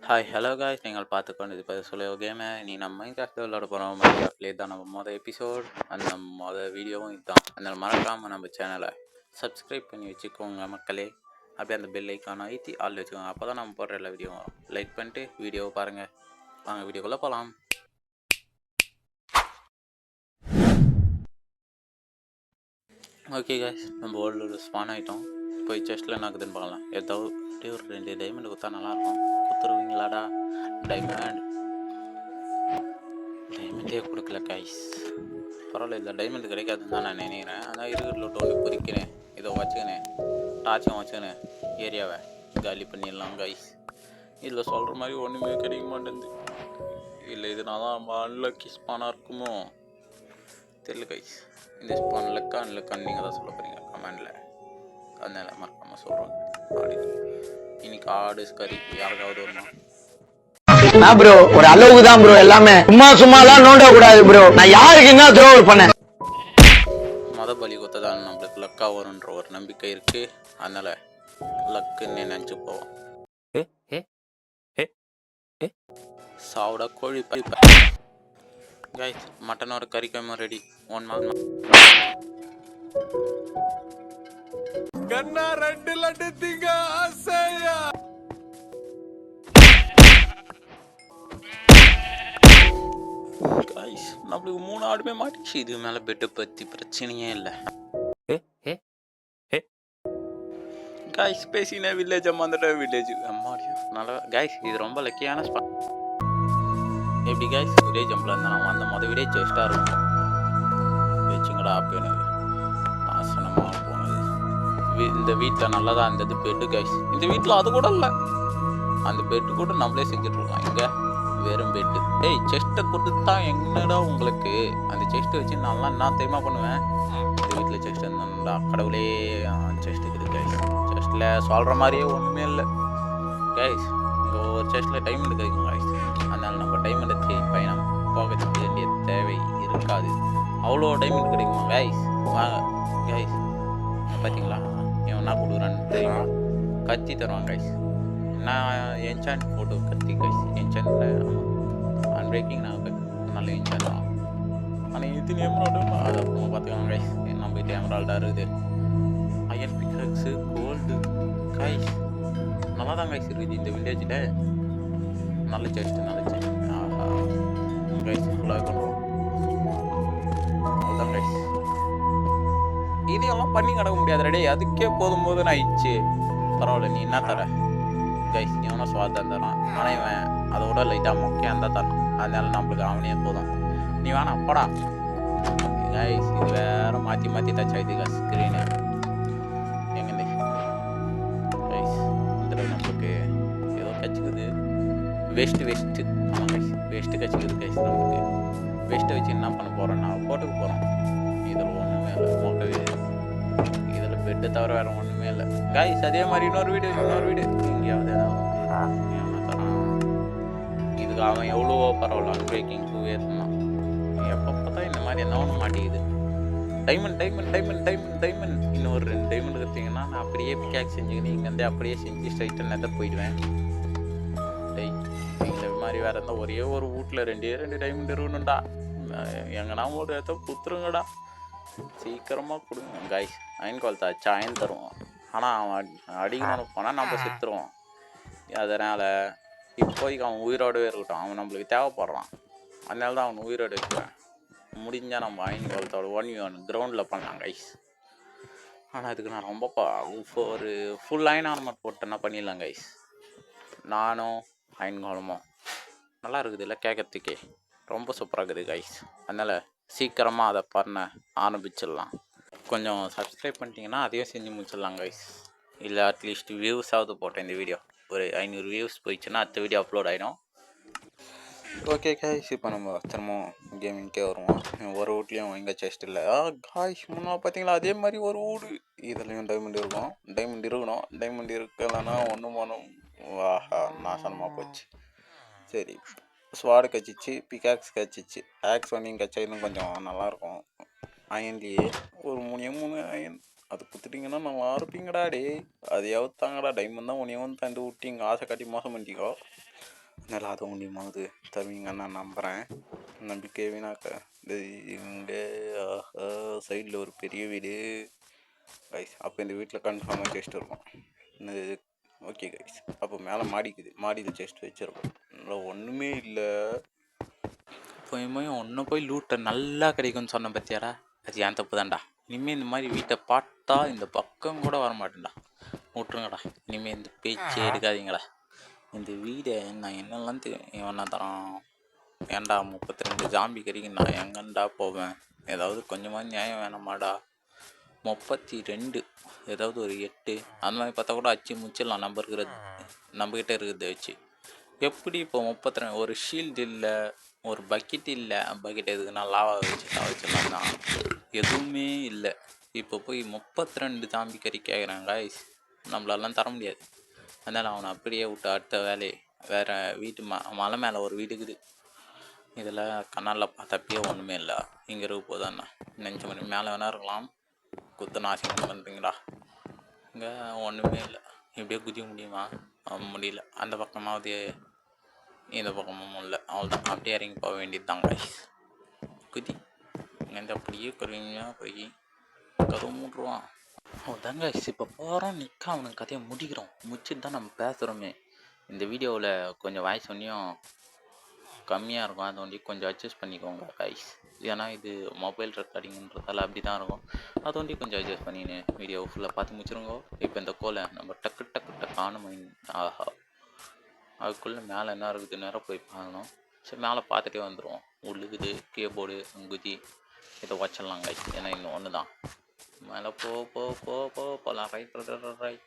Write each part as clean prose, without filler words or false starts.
Hi hello guys, நீங்கள் பார்த்துக்கொண்டு இப்போ சொல்ல கேமை நீ நம்ம மைன்கிராஃப்ட் விளையாட போகிறோம். மைன்கிராஃப்ட்லேயே தான் நம்ம மொதல் எபிசோட், அந்த மொதல் வீடியோவும் இதுதான். அதனால் மறக்காமல் நம்ம சேனலை சப்ஸ்கிரைப் பண்ணி வச்சுக்கோங்க மக்களே. அப்படியே அந்த பெல் ஐக்கான ஐத்தி ஆள் வச்சுக்கோங்க. அப்போ தான் நம்ம போடுற எல்லா வீடியோவும் லைக் பண்ணிட்டு வீடியோவை பாருங்கள். வாங்க வீடியோக்குள்ளே போகலாம். ஓகே காய்ஸ், நம்ம வேர்ல்டு ஸ்பான் ஆகிட்டோம். போய் செஸ்ட்டில் என்ன ஆகுதுன்னு பார்க்கலாம். ஏதாவது ஒரு 2 டைமண்ட் கொடுத்தா நல்லாயிருக்கும். கொடுத்துருவீங்களாடா? டைமண்டே கொடுக்கல காய்ஸ். பரவாயில்ல, இல்லை டைமண்ட் கிடைக்காதுன்னு தான் நான் நினைக்கிறேன். ஆனால் இருக்கிற ஒன்று பொறிக்கிறேன். இதை வச்சுக்கினேன், டார்ச்சும் வச்சுக்கினேன், ஏரியாவை காலி பண்ணிடலாம் காய்ஸ். இதில் சொல்கிற மாதிரி ஒன்றுமே கிடைக்க மாட்டேங்குது. இல்லை இதனால தான் நம்ம அன்லக்கி ஸ்பானாக இருக்குமோ தெரியல கைஸ். இந்த ஸ்பான் லக்கா அன்லக்கான்னு நீங்கள் தான் சொல்ல போகிறீங்க கமெண்டில். அதனால மறக்காமல் சொல்கிறோம். ஆடு இன்னைக்கு ஆடு கறி யாருக்காவது வருமா? ப்ரோ ஒரு அளவுக்கு தான் ப்ரோ, எல்லாமே சும்மாலாம் நோண்ட கூடாது ப்ரோ. நான் யாருக்கு என்ன துரோகம் பண்ணேன்? பலி கொத்ததான் நம்மளுக்கு லக்கா வரும்ன்ற ஒரு நம்பிக்கை இருக்கு. அதனால லக்குன்னு நினைச்சு போவோம். சாவுடா கோழி கைஸ். மட்டனோட கறி குழம்பு ரெடி. ஒன் வாங்க கண்ணா 2 லட்டு திங்க ஆசையா. கைஸ் நம்மளுக்கு 3 ஆடுமே மாட்டிச்சு. இது மேல பெட்டு பத்தி பிரச்சனையே இல்லை. கைஸ் பேசினே வில்லேஜ் வந்துட்ட வில்லேஜ் அம்மாடியோ நல்லா கைஸ். இது ரொம்ப லக்கியான ஸ்பாட். எப்படி கைஸ் ஒரே ஜம்பில் இருந்தால் நம்ம அந்த மொதல் விடே செஸ்ட்டாக இருக்கும். வச்சுங்கடா அப்பேனு நாசனமாக போனது. இந்த வீட்டில் நல்லதாக இருந்தது பெட்டு கைஸ். இந்த வீட்டில் அது கூட இல்லை. அந்த பெட்டு கூட நம்மளே செஞ்சுட்ருக்கோம். இங்கே வெறும் பெட்டு. ஏய் செஸ்ட்டை கொடுத்தா என்னடா உங்களுக்கு? அந்த செஸ்ட்டை வச்சு நல்லா நான் தெரியுமா பண்ணுவேன். இந்த வீட்டில் செஸ்ட் இருந்தா கடவுளே. செஸ்ட் இருக்குது கைஸ். செஸ்ட்டில் சொல்கிற மாதிரியே ஒன்றுமே இல்லை கைஸ். இங்கே ஒரு செஸ்ட்டில் டைமண்ட் கிடைக்கும் கைஸ். அதனால் நம்ம டைமண்டை பயணம் போக வேண்டிய தேவை இருக்காது. அவ்வளோ டைமண்ட் கிடைக்குமா கைஸ்? வாங்க கைஸ். பார்த்தீங்களா இவன் என்ன கொடுக்குறான்னு தெரியுமா? கத்தி தருவான் கைஸ். நான் என்சாண்ட் போட்டு கத்தி கைஸ். என்சாண்டில் அன்பிரேக்கிங் நான் நல்ல என்சாண்ட் தான். ஆனால் இது எமரால்டு அதை அப்புறமா பார்த்துக்கலாம் கைஸ். நம்ம இது எமரால்டாக இருக்குது. அயன் பிக்ஸு கோல்டு கைஸ் நல்லா தான் கைஸ் இருக்குது இந்த வில்லேஜில். நல்ல செஸ்ட்டு நல்ல செஸ்ட். ஆஹா கைஸ் ஃபுல்லாக பண்ணுறோம். அவ்வளோதான் கைஸ். இதையெல்லாம் பண்ணி கிடக்க முடியாது ரெடி. அதுக்கே போதும் போதுன்னு ஆயிடுச்சு. பரவாயில்ல, நீ என்ன தர கைஸ்? நீ எவனோ சுவாதம் தரான். ஆனால் இவன் அதோட லைட்டாக முக்கியம் தான் தரான். அதனால நம்மளுக்கு அவனே போதும். நீ வேணாம் அப்படா கைஸ். இது வேற மாற்றி மாற்றி தச்சா இது கைஸ் ஸ்க்ரீனு எங்கே கைஸ். இதில் நம்மளுக்கு ஏதோ கச்சிக்குது. வேஸ்ட்டு ஆமாம் கைஸ், வேஸ்ட்டு கச்சிக்குது கைஸ். நமக்கு வேஸ்ட்டை வச்சு என்ன பண்ண போகிறோன்னா போட்டுக்கு போகிறோம். இதில் ஒன்றுமே இல்லை மொக்கவே. இதில் பெட்டு தவிர வேறு ஒன்றுமே இல்லை கைஸ். அதே மாதிரி இன்னொரு வீடு எங்கேயாவது ஏதாவது தரான். இதுக்கு அவன் எவ்வளவோ பரவாயில்ல. அன்பிரேக்கிங் 2 இயர்ஸ் தான். எப்போ பார்த்தா இந்த மாதிரி என்ன ஒன்று மாட்டேங்குது. டைமண்ட் இன்னொரு 2 டைமண்ட் எடுத்தீங்கன்னா நான் அப்படியே பிக்காக் செஞ்சுக்கின்னு இங்கேருந்து அப்படியே செஞ்சு ஸ்ட்ரைட்டாக நெதர் போயிடுவேன். இந்த மாதிரி வேறு இருந்தால் ஒரே ஒரு வீட்டில் 2 டைமண்ட் இருக்கணும்டா. எங்கன்னா ஒரு இடத்த குத்துருங்கடா, சீக்கிரமாக கொடுங்க கைஸ். அயன் குவாலிட்டி அயன் தருவோம். ஆனால் அவன் அடிக்கணும்னு போனால் நம்ம செத்துருவோம். அதனால் இப்போதைக்கு அவன் உயிரோடவே இருக்கட்டும். அவன் நம்மளுக்கு தேவைப்படுறான். அதனால தான் அவன் உயிரோடு இருக்கிறான். முடிஞ்சால் நம்ம அயன் குவாலிட்டியோட 1v1 கிரவுண்டில் பண்ணலாம் கைஸ். ஆனால் அதுக்கு நான் ரொம்ப ஒரு ஃபுல் அயன் ஆர்மர் போட்டேன்னா பண்ணிடலாம் கைஸ். நானும் அயன் கோலமும் நல்லா இருக்குது இல்லை கேட்கறதுக்கே ரொம்ப சூப்பராக இருக்குது கைஸ். அதனால் சீக்கிரமாக அதை பண்ண ஆரம்பிச்சிடலாம். கொஞ்சம் சப்ஸ்கிரைப் பண்ணிட்டீங்கன்னா அதையும் செஞ்சு முடிச்சிடலாம் கைஸ். இல்லை அட்லீஸ்ட் வியூஸாவது போட்டேன். இந்த வீடியோ ஒரு 500 வியூஸ் போயிடுச்சுன்னா அடுத்த வீடியோ அப்லோட் ஆகிடும். ஓகே கைஸ், இப்போ நம்ம திரும்பவும் கேமிங்கே வருவோம். ஒரு வீட்லேயும் எங்கே செஸ்ட் இல்லை காய்ஸ். முன்னாள் பார்த்தீங்களா அதே மாதிரி ஒரு வீடு. இதுலேயும் டைமண்ட் இருக்கணும். டைமண்ட் இருக்கலன்னா ஒன்றும் பண்ணும். வாஹா நாசனமாக போச்சு. சரி, ஸ்வாடு கச்சிச்சு, பிகாக்ஸ் கச்சிச்சு, ஆக்ஸ் ஒன்றையும் கச்சா இன்னும் கொஞ்சம் நல்லாயிருக்கும். அயன்லேயே ஒரு 3 அயன் அது குத்துட்டிங்கன்னா நல்லா இருப்பீங்கடா டே. அது எவ்வளோத்தாங்கடா டைமண்ட் தான் 1 தாண்டி விட்டிங்க. ஆசை காட்டி மோசம் பண்ணிக்கோ. அதனால் அதை முடியுமாவது தருவீங்கன்னு நான் நம்புகிறேன். நம்பிக்கை வீணாக்க இந்த இங்கே சைடில் ஒரு பெரிய வீடு கைஸ். அப்போ இந்த வீட்டில் கன்ஃபார்மாக செஸ்ட் இருக்கும். இந்த ஓகே கைஸ். அப்போ மேலே மாடிக்குது, மாடியில் செஸ்ட் வச்சுருக்கோம். இல்லை ஒன்றுமே இல்லை. ஒன்று போய் லூட்டை நல்லா கிடைக்கும்னு சொன்னேன் பற்றியாடா, அது ஏன் தப்பு தான்டா. இனிமேல் இந்த மாதிரி வீட்டை பார்த்தா இந்த பக்கம் கூட வர மாட்டேன்டா. விட்ருங்கடா, இனிமேல் இந்த பேச்சே எடுக்காதீங்கடா. இந்த வீடை நான் என்னெல்லாம் இவனா தரான். ஏன்டா 32 ஜாம்பி கறிக்கு நான் எங்கண்டா போவேன்? ஏதாவது கொஞ்சமாக நியாயம் வேணாமாடா? 32 ஏதாவது ஒரு 8 அந்த மாதிரி பார்த்தா கூட அச்சு முச்சிடலாம். நம்மக்கிட்ட இருக்கிறத வச்சு எப்படி இப்போ 32? ஒரு ஷீல்டு இல்லை, ஒரு பக்கெட் இல்லை. பக்கெட் எதுக்குன்னா லாவா வச்சிடலாம் தான், எதுவுமே இல்லை. இப்போ போய் 32 ஜாம்பி கறி கேட்குறாங்க கைஸ். நம்மளாலாம் தர முடியாது. அதனால் அவனை அப்படியே விட்டு அடுத்த வேலையை வேறு வீட்டு மலை மேலே ஒரு வீடு இருக்குது. இதில் கண்ணால் பார்த்தப்பயே ஒன்றுமே இல்லை. இங்கே இருக்க போதாண்ணா நினச்ச மாதிரி மேலே வேணா இருக்கலாம். குத்து நாசிக்கம் பண்ணுறீங்களா? இங்கே ஒன்றுமே இல்லை. இப்படியே குதிக்க முடியுமா? முடியல. அந்த பக்கமாவது இந்த பக்கமும் இல்லை. அவ்வளோதான், அப்படியே இறங்கி போக வேண்டியது தான் கைஸ். குதி இங்கேருந்து அப்படியே கருவியாக போய் கருமுட்ருவான். அவ்வளோதான் கைஸ். இப்போ போகிறோம், நிற்க அவனுக்கு கதையை முடிக்கிறோம். முடிச்சுட்டு தான் நம்ம பேசுகிறோமே. இந்த வீடியோவில் கொஞ்சம் வாய்ஸ் ஒன்றையும் கம்மியாக இருக்கும். அதை ஒண்டி கொஞ்சம் அட்ஜஸ்ட் பண்ணிக்கோங்க கைஸ். ஏன்னா இது மொபைல் ரெக்கார்டிங்கிறதால அப்படி தான் இருக்கும். அதை ஒண்டி கொஞ்சம் அட்ஜஸ்ட் பண்ணின்னு வீடியோ ஃபுல்லாக பார்த்து முடிச்சிருங்கோ. இப்போ இந்த கோலை நம்ம டக்கு டக்கு டக்கான ஆஹா, அதுக்குள்ளே மேலே என்ன இருக்குது நேரம் போய் பார்க்கணும். சரி, மேலே பார்த்துட்டே வந்துடுவோம். உள்ளுக்குது கீபோர்டு குதி இதை வச்சிடலாம் கைஸ். ஏன்னா இன்னும் ஒன்று தான். மேலே போகலாம். ரைட்.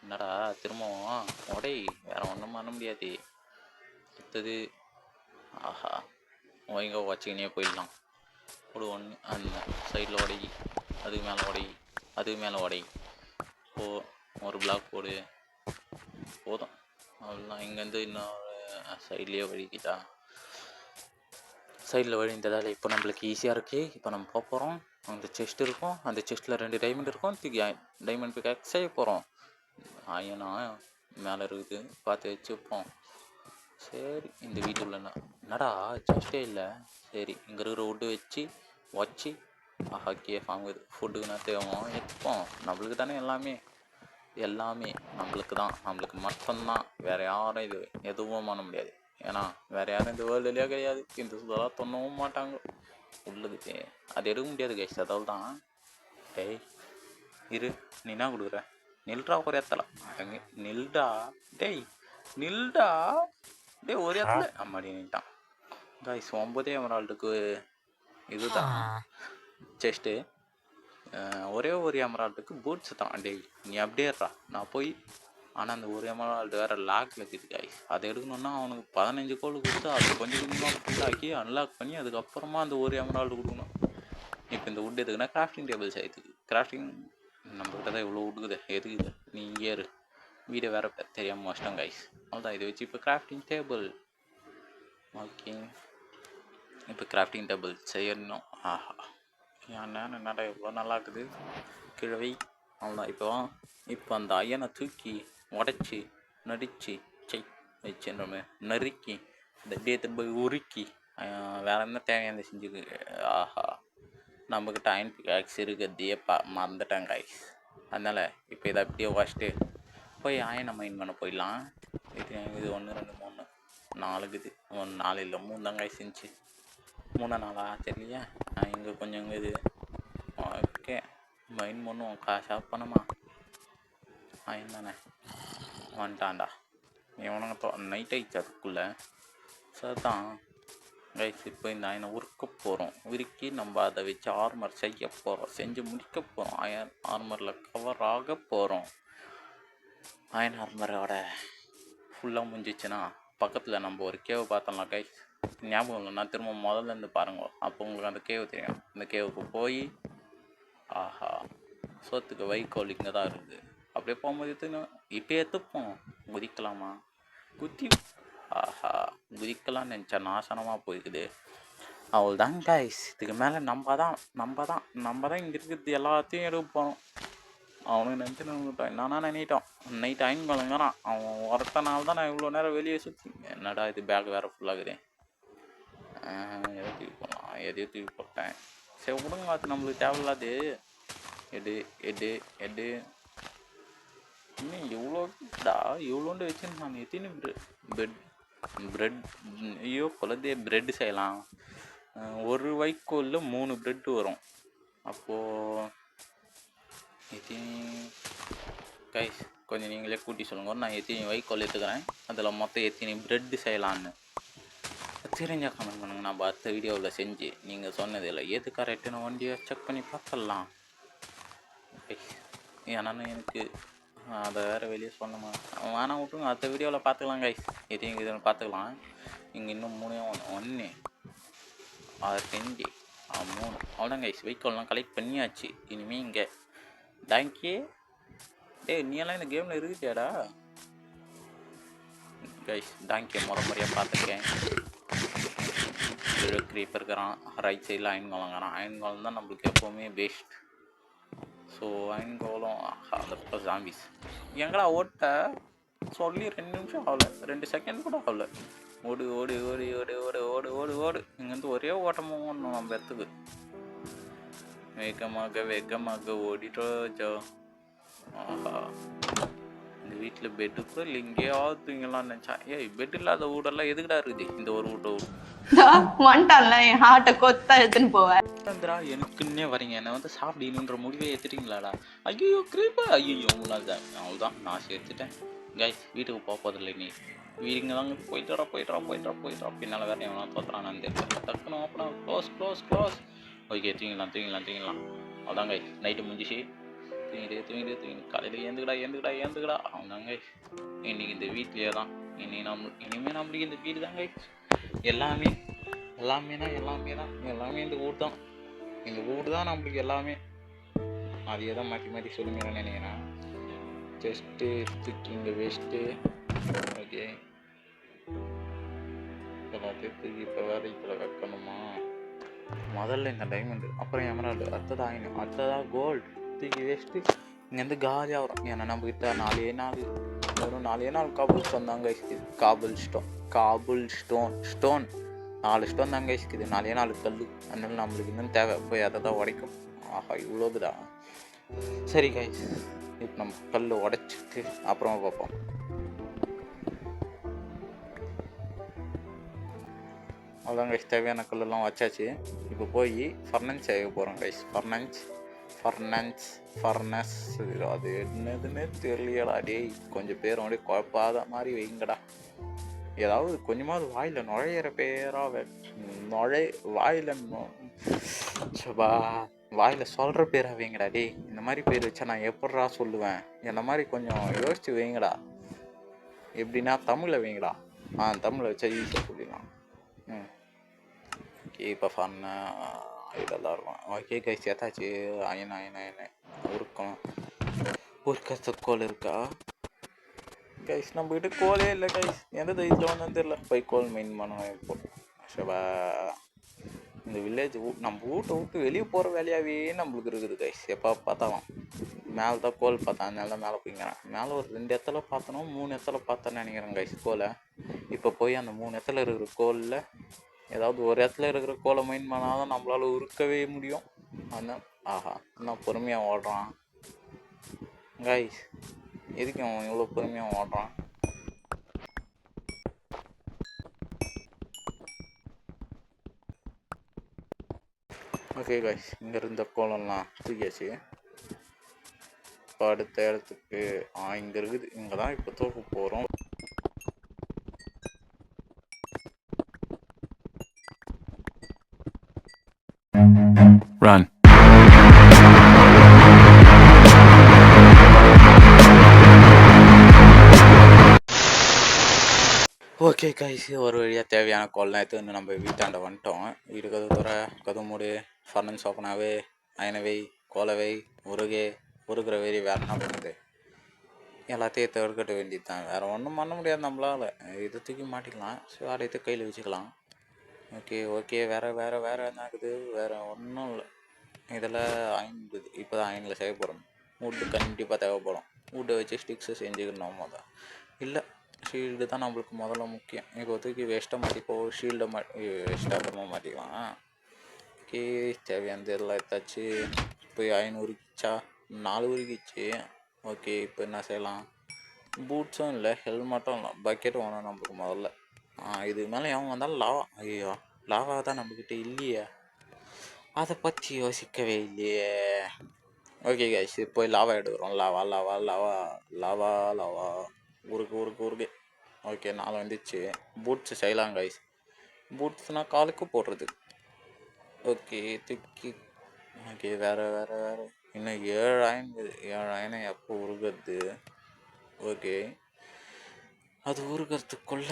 என்னடா திரும்பவும் உடை, வேறு ஒன்றும் பண்ண முடியாது. அடுத்தது ஆஹா, வைங்க வச்சுக்கினே போயிடலாம். ஒரு ஒன்று அந்த சைடில் உடை, அதுக்கு மேலே உடை, அதுக்கு மேலே உடை. ஒரு பிளாக் போடு போதும். அவ்வளோதான். இங்கேருந்து இன்னொரு சைட்லேயே வழிக்கிட்டா. சைடில் வழி இருந்ததால் இப்போ நம்மளுக்கு ஈஸியாக இருக்குது. இப்போ நம்ம போக போகிறோம். அந்த செஸ்ட் இருக்கும், அந்த செஸ்ட்டில் 2 டைமண்ட் இருக்கும். தூக்கி டைமண்ட் பிக் செய்ய போகிறோம். ஆயனா மேலே இருக்குது, பார்த்து வச்சுப்போம். சரி, இந்த வீட்டுக்குள்ள என்னடா செஸ்டே இல்லை. சரி, இங்கே இருக்கிற வுட்டு வச்சு ஆஹா கேஃப் வாங்குது. ஃபுட்டுக்குன்னா தேவோம் எடுத்துப்போம். நம்மளுக்கு தானே எல்லாமே நம்மளுக்கு தான், நம்மளுக்கு மட்டும்தான். வேறு யாரும் இது எதுவும் பண்ண முடியாது. ஏன்னா வேறு யாரும் இந்த வேர்ல்டுலேயே கிடையாது. இந்த சுதெல்லாம் தொண்ணவும் மாட்டாங்க. உள்ளுக்கு அது எடுக்க முடியாது கைஸ். அதாவது தான். டேய் இரு, நீ என்ன கொடுக்குற? நில்றா ஒரு இடத்துல. அங்கே நில்டா. டேய் நில்டா. டேய் ஒரு இடத்துல அம்மாடி நின்ட்டான் கைஸ். 9 எமரால்டுக்கு இதுதான் செஸ்ட்டு. ஒரே ஒரு எமரால்டுக்கு பூட்ஸ் தான். டேய் நீ அப்படியேறா, நான் போய். ஆனால் அந்த ஒரு எமரால்டு வேறு லாக்கில் இருக்குது கைஸ். அதை எடுக்கணுன்னா அவனுக்கு 15 கோல் கொடுத்து அது கொஞ்சம் கொஞ்சமாக ஃபுல்லாக்கி அன்லாக் பண்ணி அதுக்கப்புறமா அந்த ஒரு எமரால்டு கொடுக்கணும். இப்போ இந்த வுட் எதுக்குன்னா கிராஃப்டிங் டேபிள்ஸ் ஆயிடுது. கிராஃப்டிங் நம்மக்கிட்ட தான் இவ்வளோ விட்டுக்குது. எதுக்குது? நீ இங்கே இரு. வீடை வேறு தெரியாமல் வச்சிட்டோம் கைஸ். அவ்வளோதான். இதை வச்சு இப்போ கிராஃப்டிங் டேபிள் ஓகே. இப்போ கிராஃப்டிங் டேபிள் செய்யணும். ஆஹா, ஏன்னா என்னடா எவ்வளோ நல்லா இருக்குது. கிழவை அவ்வளோதான். இப்போ அந்த ஐயனை தூக்கி உடச்சி நடித்து வச்சுன்றமே நறுக்கி இந்த அப்படியே திரும்ப உருக்கி வேறு என்ன தேவையான செஞ்சுக்கு. ஆஹா, நம்மக்கிட்ட அயன் பிகாக்ஸ் இருக்கிறதையே மறந்துட்டேன் கைஸ். அதனால் இப்போ இதை அப்படியே வச்சுட்டு போய் அயனை மைண்ட் பண்ண போயிடலாம். இது 1 2 3 4 இருக்குது. 1 4 இல்லை 3 தான் கைஸ் செஞ்சு. 3 4 தெரியலையா? இங்கே கொஞ்சம் இங்கே இது ஓகே. மைண்ட் பண்ணுவோம். காசா பணமா? அயன் தானே வந்துட்டான்டா. இவனுங்க நைட் ஆயிடுச்சு அதுக்குள்ளே. சரிதான் கைஸ். இப்போ இந்த அயனை உருக்க போகிறோம். உருக்கி நம்ம அதை வச்சு ஆர்மர் செய்ய போகிறோம். செஞ்சு முடிக்க போகிறோம். அயன் ஆர்மரில் கவர் ஆக போகிறோம். அயன் ஆர்மரோட ஃபுல்லாக முடிஞ்சிச்சுன்னா பக்கத்தில் நம்ம ஒரு கேவை பார்த்தோம்னா கைஸ். ஞாபகம் இல்லைன்னா திரும்ப முதல்லேருந்து பாருங்க. அப்போ உங்களுக்கு அந்த கேவு தெரியும். அந்த கேவுக்கு போய் ஆஹா, சோத்துக்கு வைக்கோல் இங்கே தான் இருக்குது. அப்படியே போகும்போது இப்போ எடுத்துப்போம். குதிக்கலாமா? ஆஹா, குதிக்கலாம்னு நினச்சா நாசனமாக போயிருக்குது. அவ்வளோதான் கைஸ். இதுக்கு மேலே நம்ம தான் இங்கே இருக்கிறது எல்லாத்தையும் எடுக்க போகிறோம். அவனுக்கு நினச்சி என்னன்னா நினைட்டோம். Night iron கலங்கிறான். அவன் ஒருத்தனால தான் நான் இவ்வளோ நேரம் வெளியே சுற்றி. என்னடா இது பேக் வேறு ஃபுல்லாகுது. எதை தூக்கி போடலாம், எதையோ தூக்கி போட்டேன். சரி விடுங்க, அது நம்மளுக்கு தேவையில்லாது. எடு எடு எடு. இன்னும் எவ்வளோடா இவ்வளோண்டு வச்சு நான் எத்தனை பிரெட் ஐயோ குழந்தைய ப்ரெட்டு செய்யலாம். ஒரு வைக்கோலில் 3 ப்ரெட்டு வரும். அப்போது எத்தனை கைஸ் கொஞ்சம் நீங்களே கூட்டி சொல்லுங்க. நான் எத்தனை வைக்கோல் எடுத்துக்கிறேன், அதில் மொத்தம் எத்தனை ப்ரெட்டு செய்யலான்னு தெரிஞ்சால் கமெண்ட் பண்ணுங்கள். நான் அடுத்த வீடியோவில் செஞ்சு நீங்கள் சொன்னது இல்லை எது கரெக்டுன்னு வண்டியை செக் பண்ணி பார்த்துடலாம். ஏன்னா எனக்கு அதை வேறு வெளியே சொன்னோமா வேணாம் விட்டுருங்க. அடுத்த வீடியோவில் பார்த்துக்கலாம் கைஸ். எதையும் இதுன்னு பார்த்துக்கலாம். இங்கே இன்னும் 3 1 6 5 3 அவ்வளோதான் கைஸ். வைக்கோல்லாம் கலெக்ட் பண்ணியாச்சு. இனிமேல் இங்கே டேங்கே நீ எல்லாம் இந்த கேமில் இருக்குதியாடா கைஸ்? டாங்கியை முறையாக பார்த்துருக்கேன். க்ரீப்பர் இருக்கிறான். ரைட் சைடில் அயன் கோலங்கிறான். அயன் கோலம் தான் நம்மளுக்கு எப்போவுமே பெஸ்ட். ஸோ அயன் கோலம் அந்த ஜாம்பிஸ் எங்கடா ஓட்ட சொல்லி 2 நிமிஷம் ஆகல, 2 செகண்ட் கூட ஆகல. ஓடு ஓடு ஓடு ஓடு ஓடு ஓடு ஓடு ஓடு. இங்கேருந்து ஒரே ஓட்டமாக ஓடணும் நம்ம இடத்துக்கு. வேகமாக வேகமாக ஓடிட்டோஜோ. ஆஹா, இந்த வீட்டில் பெட்டு கூட இல்லை, இங்கேயாவது தூங்கலாம்னு நினச்சா. பெட் இல்லாத வீடெல்லாம் எதுக்குடா இருக்குது? இந்த ஒரு வீட்டை வந்துட்டான்ல என் ஹார்ட்டை கொத்தா எடுத்துன்னு போவேன். எனக்குன்னே வரீங்க, என்னை வந்து சாப்பிடணுன்ற முடிவே ஏற்றுட்டீங்களாடா? ஐயோ கிரீப்பா, ஐயோ தான் அவ்வளோதான், நான் சேர்த்துட்டேன் கைஸ். வீட்டுக்கு போகிறதில்லை நீ. வீடுங்க தாங்க போயிட்டு பின்னால் வேறு எவனா தோத்துறானான்னு தெரியல. டக்குன்னு ஓப்பனா க்ளோஸ். ஓகே தூங்கிடலாம். அவ்வளோதான் கைஸ். நைட்டு முடிஞ்சிச்சு. தூங்கிட்டு காலையில் ஏந்துக்கடா அவனாங்க. இன்னைக்கு இந்த வீட்லேயே தான் இனிமேல் நம்மளுக்கு இந்த வீடு தாங்க. எல்லாமே இந்த வீடு தான். இந்த வீடு தான் நம்மளுக்கு எல்லாமே. அதையே தான் மாற்றி சொல்லுங்கன்னு நினைக்கிறேன். செஸ்ட்டு தூக்கி இங்கே வேஸ்ட்டு. ஓகே, எல்லாத்தையும் தூக்கி இப்போ வேறு இதில் வைக்கணுமா? முதல்ல இந்த டைமண்டு, அப்புறம் எமரால்டு, அடுத்ததாக கோல்டு தூக்கி வேஸ்ட்டு. இங்கேருந்து காலியாக வரும். ஏன்னா நம்மக்கிட்ட 4 நாள் காபுல் ஸ்டோன் தாங்க இருக்குது. காபுல் ஸ்டோன் 4 ஸ்டோன் தாங்க இருக்குது. 4 கல். அதனால நம்மளுக்கு இன்னும் தேவை. போய் அதை தான் உடைக்கும். ஆஹா, இவ்வளோதுடா. சரி கைஸ், இப்போ நம்ம கல் உடைச்சிட்டு அப்புறமா பார்ப்போம். அவ்வளோதான் கைஸ், தேவையான கல்லெல்லாம் வச்சாச்சு. இப்போ போய் ஃபர்னன்ஸ் செய்ய போகிறோம் கைஸ். ஃபர்னஸ் அது என்னதுன்னு தெரியலடா டேய். கொஞ்சம் பேர் அப்படியே குழப்பாத மாதிரி வைங்கடா. ஏதாவது கொஞ்சமாவது வாயில் நுழையிற பேராக வாயில் சொல்கிற பேராக வைங்கடா டேய். இந்த மாதிரி பேர் வச்சா நான் எப்பட்றா சொல்லுவேன்? என்ன மாதிரி கொஞ்சம் யோசிச்சு வைங்கடா. எப்படின்னா தமிழில் வைங்கடா. தமிழில் வச்சா ஈஸியாக சொல்லிடலாம். ஓகே, இப்போ ஃபன்னு இதெல்லாம் இருக்கும். ஓகே கைஸ், ஏதாச்சு அயன் உருக்கம் கோல் இருக்கா கைஸ்? நம்மகிட்ட கோலே இல்லை கைஸ். எந்த தைத்தில் ஒன்றும் தெரியல. போய் கோல் மெயின் பண்ணணும் இப்போ. ஷபா, இந்த வில்லேஜ் நம்ம வீட்டை விட்டு வெளியே போகிற வேலையாகவே நம்மளுக்கு இருக்குது கைஸ். எப்போ பார்த்தாலும் மேலே தான் கோல் பார்த்தேன். அதனால தான் மேலே போய்க்கிறேன். மேலே ஒரு 2 இடத்துல பார்த்தனோ 3 இடத்துல பார்த்தேன்னு நினைக்கிறேன் கைஸ் கோலை. இப்போ போய் அந்த 3 இடத்துல இருக்கிற கோலில் ஏதாவது ஒரு இடத்துல இருக்கிற கோலை மைண்ட் பண்ணால் தான் நம்மளால் உருக்கவே முடியும். அதனால் ஆஹா, நான் பொறுமையாக ஓடுறான் கைஸ். எதுக்கு அவன் இவ்வளோ பொறுமையாக ஓடுறான்? ஓகே கைஸ், இங்கே இருந்த கோலம்லாம் தூக்கியாச்சு. இப்போ அடுத்த இடத்துக்கு இங்கே இருக்குது. இங்கே தான் இப்போ தூக்க போகிறோம். Run. ஓகே கைஸ், ஒரு வழியாக தேவையான கோல்லாம் எடுத்து வந்து நம்ம வீட்டாண்ட வந்துட்டோம். வீடு கதவு மூடு, ஃபர்னன்ஸ் ஓப்பனாகவே, அயனவை, கோலவை, உருகிற வேறி வேறு என்ன பண்ணுது? எல்லாத்தையும் தவிர்க்கட்ட வேண்டியது தான். வேறு ஒன்றும் பண்ண முடியாது நம்மளால். இதை தூக்கி மாட்டிக்கலாம். ஸோ அதை எடுத்து கையில் வச்சுக்கலாம். ஓகே வேறு என்ன இருக்குது? வேறு ஒன்றும் இல்லை. இதில் அயன் இருக்குது. இப்போ தான் அயனில் செய்ய போகிறோம். மூட்டு கண்டிப்பாக தேவைப்படும். வுட்டை வச்சு ஸ்டிக்ஸை செஞ்சுக்கணும் மொதல். இல்லை ஷீல்டு தான் நம்மளுக்கு முதல்ல முக்கியம். இப்போதைக்கு வேஸ்ட்டை மாட்டிப்போ, ஷீல்டை வேஸ்ட்டாக அப்புறமா மாட்டிக்கலாம். ஓகே, தேவையானது எல்லாம் எடுத்தாச்சு. இப்போ 500 கிச்சா, 4 உருகிச்சு. ஓகே, இப்போ என்ன செய்யலாம்? பூட்ஸும் இல்லை, ஹெல்மெட்டும் இல்லை, பக்கெட்டும் வேணும் நம்மளுக்கு முதல்ல. இது மேலே எவன் வந்தாலும் லாவா. ஐயோ, லாவா தான் நம்மக்கிட்ட இல்லையே, அதை பற்றி யோசிக்கவே இல்லையே. ஓகே கைஸ், போய் லாவா எடுக்கிறோம். Lava lava lava lava lava உருக்கு. ஓகே, 4 வந்துச்சு. பூட்ஸு செய்யலாம் கைஸ். பூட்ஸ்னால் காலுக்கு போடுறது. ஓகே, தூக்கி. ஓகே, வேறு இன்னும் 7 ஆயினுக்குது. 7 ஆயினம் எப்போ உருகிறது? ஓகே, அது உருகிறதுக்குள்ள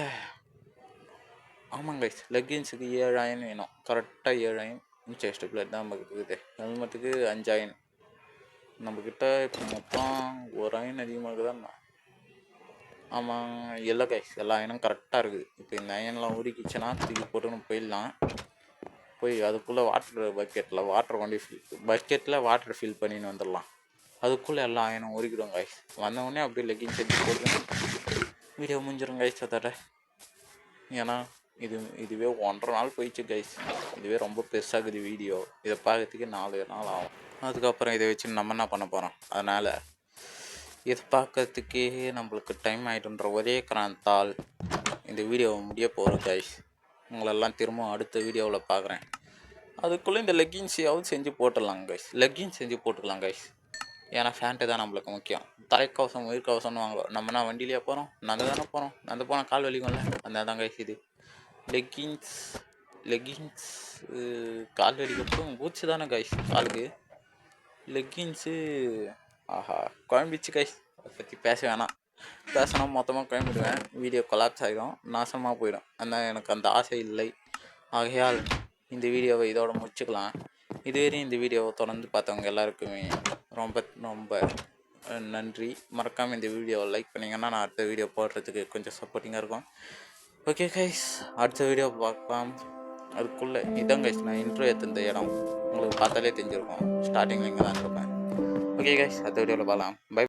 ஆமாங்க கைஸ், லெக்கின்ஸுக்கு 7 ஆயின் வேணும். கரெக்டாக 7 ஆயின். செஸ்ட் பிளேட் தான் நமக்கு இருக்குது. ஹெல்மெட்டுக்கு 5 ஆயின். நம்மக்கிட்ட இப்போ மொத்தம் 1 ஆயின் அதிகமாக இருக்குதா? ஆமாம், இல்லை கைஸ், எல்லா ஆயினும் கரெக்டாக இருக்குது. இப்போ இந்த அயன்லாம் உருக்கிச்சுன்னா தூக்கி போட்டுன்னு போயிடலாம். போய் அதுக்குள்ளே பக்கெட்டில் வாட்டர் ஃபில் பண்ணின்னு வந்துடலாம். அதுக்குள்ளே எல்லா ஆயினும் உருக்கிடும் கைஸ். வந்தவுடனே அப்படியே லெக்கின் செஞ்சு போட்டு வீடியோ முடிஞ்சிடும் கைஸ். அதோட ஏன்னா இதுவே 1.5 நாள் போயிடுச்சு கைஸ். இதுவே ரொம்ப பெருசாகுது வீடியோ. இதை பார்க்கறதுக்கு 4 நாள் ஆகும். அதுக்கப்புறம் இதை வச்சு நம்ம என்ன பண்ண போகிறோம்? அதனால் இதை பார்க்கறதுக்கே நம்மளுக்கு டைம் ஆகிட்டுன்ற ஒரே காரணத்தால் இந்த வீடியோவை முடிய போகிறோம் கைஸ். உங்களெல்லாம் திரும்ப அடுத்த வீடியோவில் பார்க்குறேன். அதுக்குள்ளே இந்த லெக்கின்ஸையாவது செஞ்சு போட்டுடலாம் கைஸ். செஞ்சு போட்டுக்கலாம் கைஸ். ஏன்னா ஃபேண்ட்டு தான் நம்மளுக்கு முக்கியம். தலைக்கவசம் உயிர்கவசம்னு வாங்குவோம். நம்மனா வண்டியிலேயே போகிறோம், நடந்து தானே போகிறோம். நடந்து போனால் கால் வலிக்கும்ல, அந்த தான் கைஸ். இது லெக்கின்ஸ் கால் வலிக்கப்படும். பூட்ஸு தானே கைஸ் காலுக்கு. லெக்கின்ஸு ஆஹா குழம்பிச்சு கைஸ். அதை பற்றி பேச வேணாம். பேசினா மொத்தமாக குழம்பிடுவேன். வீடியோ கொலாப்ஸ் ஆகிடும், நாசமாக போயிடும். ஆனால் எனக்கு அந்த ஆசை இல்லை. ஆகையால் இந்த வீடியோவை இதோட முடிச்சுக்கலாம். இதுவரையும் இந்த வீடியோவை தொடர்ந்து பார்த்தவங்க எல்லாருக்குமே ரொம்ப ரொம்ப நன்றி. மறக்காமல் இந்த வீடியோவை லைக் பண்ணிங்கன்னா நான் அடுத்த வீடியோ போடுறதுக்கு கொஞ்சம் சப்போர்ட்டிங்காக இருக்கும். ஓகே கைஸ், அடுத்த வீடியோ பார்க்கலாம். அதுக்குள்ளே இதான் கைஸ் நான் இன்ட்ரோ எடுத்த இடம் உங்களுக்கு பார்த்தாலே தெரிஞ்சிருக்கும். ஸ்டார்டிங்கில் இங்கே தான் இருப்பேன். ஓகே கைஸ், அடுத்த வீடியோவில் பார்க்கலாம். பை.